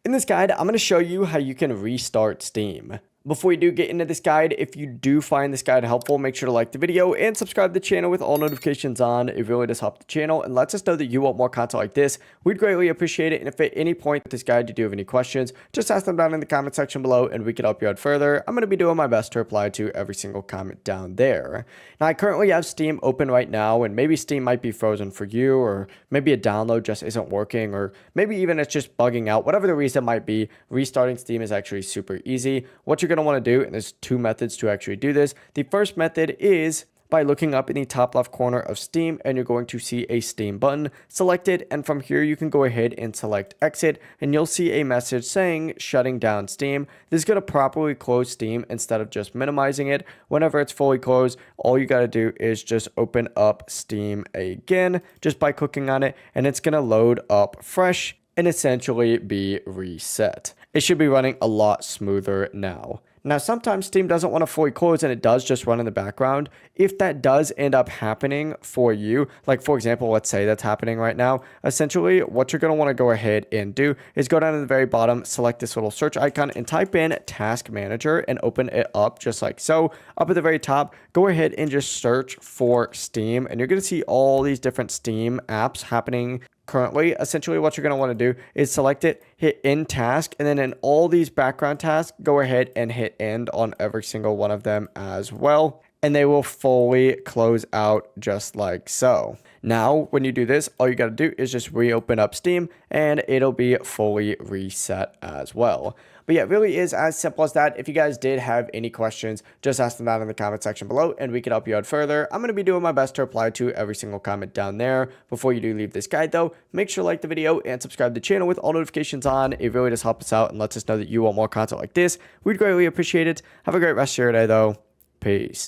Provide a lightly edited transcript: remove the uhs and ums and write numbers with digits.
In this guide, I'm going to show you how you can restart Steam. Before we do get into this guide, if you do find this guide helpful, make sure to like the video and subscribe to the channel with all notifications on. It really does help the channel and lets us know that you want more content like this. We'd greatly appreciate it. And if at any point with this guide you do have any questions, just ask them down in the comment section below and we can help you out further. I'm going to be doing my best to reply to every single comment down there. Now, I currently have Steam open right now, and maybe Steam might be frozen for you, or maybe a download just isn't working, or maybe even it's just bugging out. Whatever the reason might be, restarting Steam is actually super easy. What you're going to want to do, and there's two methods to actually do this. The first method is by looking up in the top left corner of Steam, and you're going to see a Steam button. Select it, and from here you can go ahead and select exit, and you'll see a message saying shutting down Steam. This is going to properly close Steam instead of just minimizing it. Whenever it's fully closed, all you got to do is just open up Steam again just by clicking on it, and it's going to load up fresh and essentially be reset. It should be running a lot smoother now. Now, sometimes Steam doesn't want to fully close and it does just run in the background. If that does end up happening for you, like for example, let's say that's happening right now, essentially what you're going to want to go ahead and do is go down to the very bottom, select this little search icon and type in Task Manager and open it up just like so. Up at the very top, go ahead and just search for Steam, and you're going to see all these different Steam apps happening currently. Essentially what you're going to want to do is select it, hit end task, and then in all these background tasks, go ahead and hit end on every single one of them as well, and they will fully close out just like so. Now, when you do this, all you got to do is just reopen up Steam and it'll be fully reset as well. But yeah, it really is as simple as that. If you guys did have any questions, just ask them down in the comment section below and we can help you out further. I'm going to be doing my best to reply to every single comment down there. Before you do leave this guide though, make sure to like the video and subscribe to the channel with all notifications on. It really does help us out and lets us know that you want more content like this. We'd greatly appreciate it. Have a great rest of your day though. Peace.